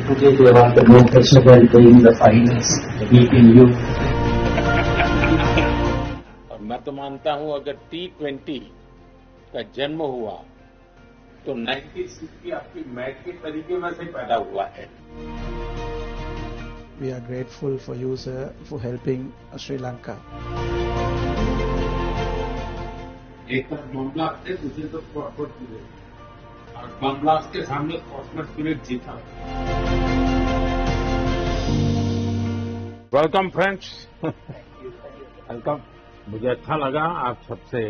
Today they want the more festival playing the finals, beating you. और मैं तो मानता हूं अगर T20 का जन्म हुआ तो 96 की आपकी मैच के तरीके में से पैदा हुआ है. We are grateful for you, sir, for helping Sri Lanka. एक तरफ बम ब्लास्ट थे, दूसरी तरफ स्पोर्ट्समैन स्पिरिट, और बम ब्लास्ट के सामने स्पोर्ट्समैन स्पिरिट जीता. Welcome friends, welcome. मुझे अच्छा लगा आप सबसे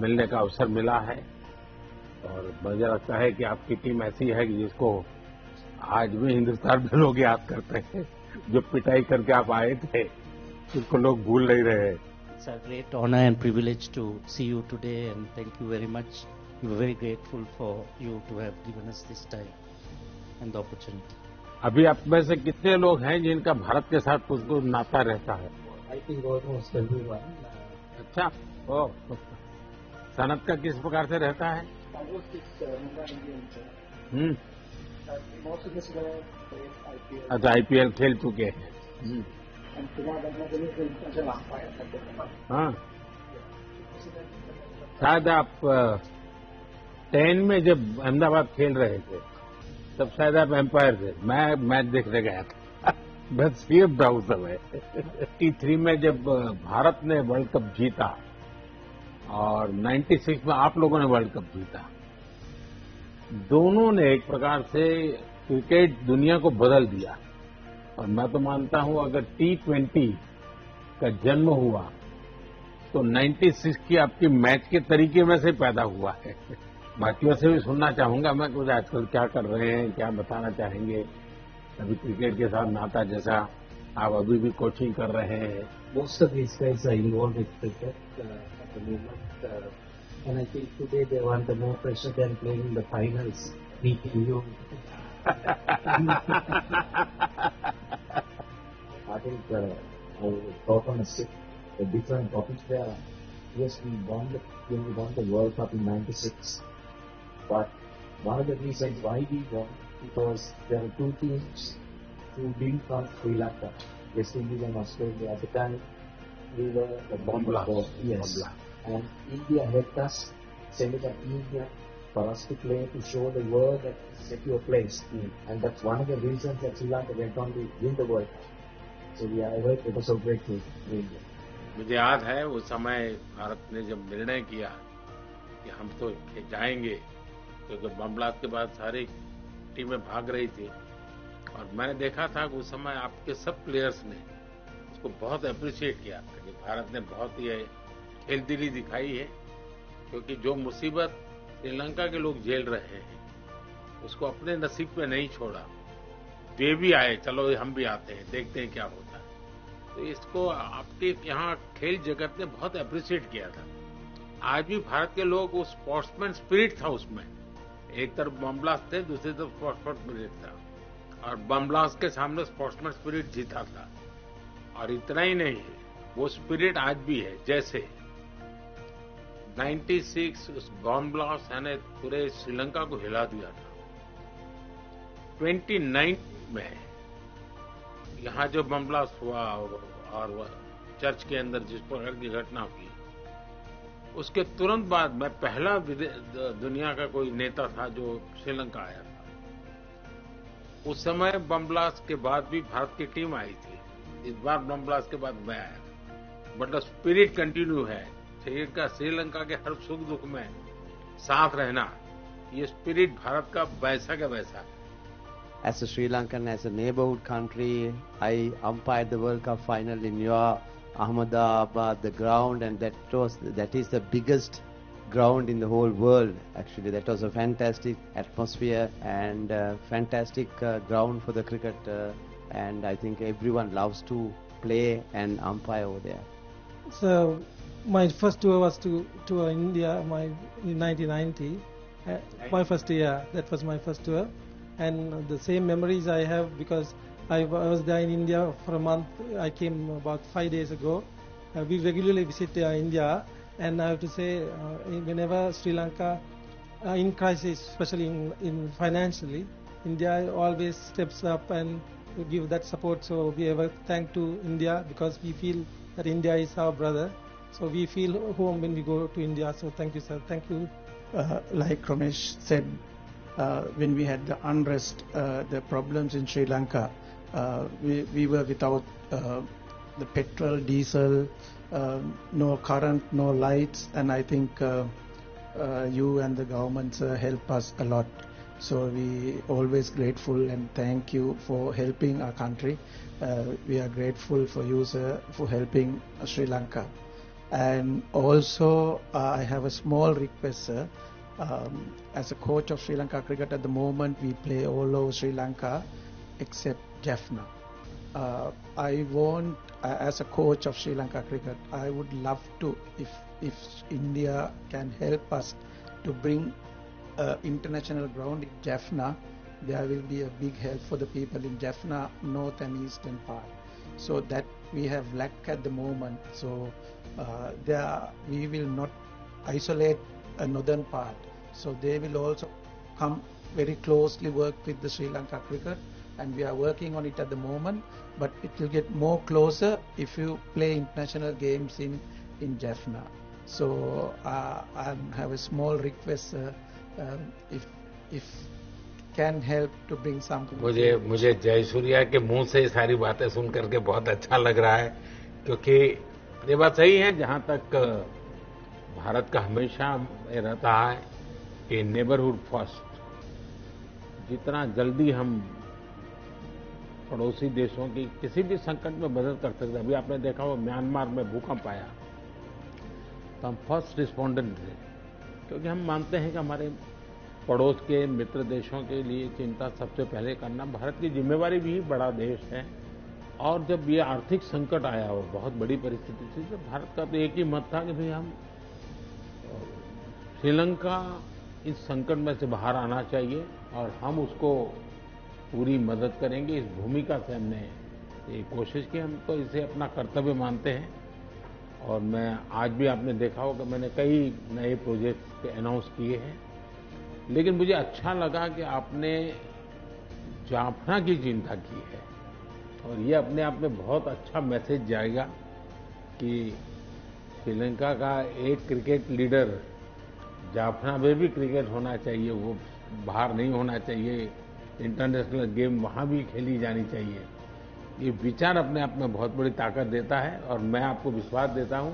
मिलने का अवसर मिला है और मुझे लगता है कि आपकी टीम ऐसी है कि जिसको आज भी हिंदुस्तान में लोग याद करते हैं. जो पिटाई करके आप आए थे उसको लोग भूल नहीं रहे. It's a great honor and privilege to see you today, and thank you very much. We are very grateful for you to have given us this time and the opportunity. अभी आप में से कितने लोग हैं जिनका भारत के साथ कुछ नाता रहता है? I think almost everyone. अच्छा, ओ सनत का किस प्रकार से रहता है? Most of us were IPL. अच्छा, IPL खेल चुके हैं. And tomorrow they will हाँ, शायद आप 10 में जब अहमदाबाद खेल रहे थे तब शायद आप एम्पायर थे. मैं मैच देखने गया था. बस सीएम था उस समय. T3 में जब भारत ने वर्ल्ड कप जीता और 96 में आप लोगों ने वर्ल्ड कप जीता, दोनों ने एक प्रकार से क्रिकेट दुनिया को बदल दिया. और मैं तो मानता हूं अगर T20 का जन्म हुआ तो 96 की आपकी मैच के तरीके में से पैदा हुआ है. बाकियों से भी सुनना चाहूंगा मैं कुछ आजकल क्या कर रहे हैं, क्या बताना चाहेंगे. अभी क्रिकेट के साथ नाता जैसा आप अभी भी कोचिंग कर रहे हैं. Most of these guys are involved with cricket at the moment. And I think today they want the more pressure than playing in the finals, beating you. I think I will talk on a different topics there. Yes, we won the World Cup in '96, but one of the reasons why we won because there were two teams who didn't come Sri Lanka, West Indies and Australia. At the time, we were the Bomb blast. Yes, and India helped us, sending a team here for us to play to show the world that it's a secure place. And that's one of the reasons that Sri Lanka went on to win the World Cup. So we are ever so grateful to India. मुझे याद है उस समय भारत ने जब निर्णय किया कि हम तो जाएंगे, क्योंकि बम ब्लास्ट के बाद सारी टीमें भाग रही थी, और मैंने देखा था कि उस समय आपके सब प्लेयर्स ने उसको बहुत अप्रिशिएट किया था कि भारत ने बहुत ही खेलदिली दिखाई है, क्योंकि जो मुसीबत श्रीलंका के लोग झेल रहे हैं उसको अपने नसीब पे नहीं छोड़ा. वे भी आए, चलो हम भी आते हैं, देखते हैं क्या होता है. तो इसको आपके यहाँ खेल जगत ने बहुत अप्रिशिएट किया था. आज भी भारत के लोग, उस स्पोर्ट्समैन स्पिरिट था उसमें. एक तरफ बम ब्लास्ट थे, दूसरी तरफ स्पोर्ट्समैन स्पिरिट था, और बम ब्लास्ट के सामने स्पोर्ट्समैन स्पिरिट जीता था. और इतना ही नहीं, वो स्पिरिट आज भी है. जैसे 96 उस बम ब्लास्ट ने पूरे श्रीलंका को हिला दिया था. 29 में यहाँ जो बम ब्लास्ट हुआ और चर्च के अंदर जिस प्रकार की घटना हुई, उसके तुरंत बाद मैं पहला दुनिया का कोई नेता था जो श्रीलंका आया था. उस समय बम ब्लास्ट के बाद भी भारत की टीम आई थी. इस बार बम ब्लास्ट के बाद मैं आया था. बट द स्पिरिट कंटिन्यू है. श्रीलंका के हर सुख दुख में साथ रहना, ये स्पिरिट भारत का वैसा का वैसा है. As a Sri Lankan, as a neighborhood country, I umpired the World Cup final in your Ahmedabad, the ground, and that is the biggest ground in the whole world. Actually, that was a fantastic atmosphere and fantastic ground for the cricket, and I think everyone loves to play and umpire over there. So, my first tour was to India in 1990. My first year, that was my first tour. And the same memories I have because I was there in India for a month. I came about 5 days ago. We regularly visit India, and I have to say, whenever Sri Lanka in crisis, especially in financially, India always steps up and to give that support. So we ever thank to India because we feel that India is our brother. So we feel home when we go to India. So thank you, sir. Thank you. Like Ramesh said, when we had the unrest, the problems in Sri Lanka, we were without the petrol, diesel, no current, no lights, and I think you and the government help us a lot. So we always grateful and thank you for helping our country. We are grateful for you, sir, for helping Sri Lanka. And also I have a small request, sir. As a coach of Sri Lanka cricket at the moment, we play all over Sri Lanka except Jaffna. I want, as a coach of Sri Lanka cricket, I would love to, if India can help us to bring international ground in Jaffna, there will be a big help for the people in Jaffna, north and eastern part. So that we have lack at the moment. So we will not isolate a northern part. So they will also come very closely work with the Sri Lanka cricket, and we are working on it at the moment, but it will get more closer if you play international games in Jaffna. So I have a small request, if can help to bring something. मुझे जयसूर्या के मुंह से सारी बातें सुन करके बहुत अच्छा लग रहा है, क्योंकि ये बात सही है, जहां तक भारत का हमेशा रहता है कि नेबरहुड फर्स्ट, जितना जल्दी हम पड़ोसी देशों की किसी भी संकट में मदद कर सकते हैं। अभी आपने देखा वो म्यांमार में भूकंप आया तो हम फर्स्ट रिस्पोंडेंट थे, क्योंकि हम मानते हैं कि हमारे पड़ोस के मित्र देशों के लिए चिंता सबसे पहले करना भारत की जिम्मेवारी भी। बड़ा देश है, और जब ये आर्थिक संकट आया और बहुत बड़ी परिस्थिति थी, तो भारत का तो एक ही मत था कि भाई हम श्रीलंका इस संकट में से बाहर आना चाहिए और हम उसको पूरी मदद करेंगे। इस भूमिका से हमने ये कोशिश की, हम तो इसे अपना कर्तव्य मानते हैं। और मैं आज भी आपने देखा होगा मैंने कई नए प्रोजेक्ट अनाउंस किए हैं, लेकिन मुझे अच्छा लगा कि आपने जाफना की चिंता की है, और ये अपने आप में बहुत अच्छा मैसेज जाएगा कि श्रीलंका का एक क्रिकेट लीडर जाफना में भी क्रिकेट होना चाहिए, वो बाहर नहीं होना चाहिए, इंटरनेशनल गेम वहां भी खेली जानी चाहिए। ये विचार अपने आप में बहुत बड़ी ताकत देता है, और मैं आपको विश्वास देता हूं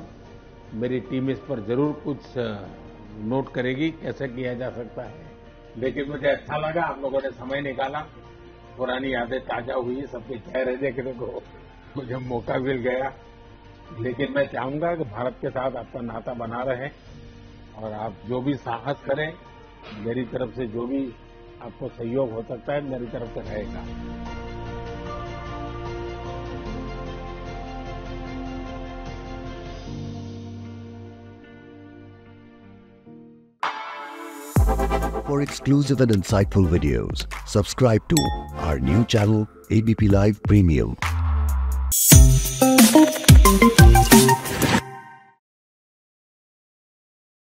मेरी टीम इस पर जरूर कुछ नोट करेगी कैसे किया जा सकता है। लेकिन मुझे अच्छा लगा आप लोगों ने समय निकाला, पुरानी यादें ताजा हुई, सबके चेहरे देखने को मुझे मौका मिल गया। लेकिन मैं चाहूंगा कि भारत के साथ आपका नाता बना रहे, और आप जो भी साहस करें, मेरी तरफ से जो भी आपको सहयोग हो सकता है मेरी तरफ से रहेगा। For exclusive and insightful videos, subscribe to our new channel ABP Live Premium.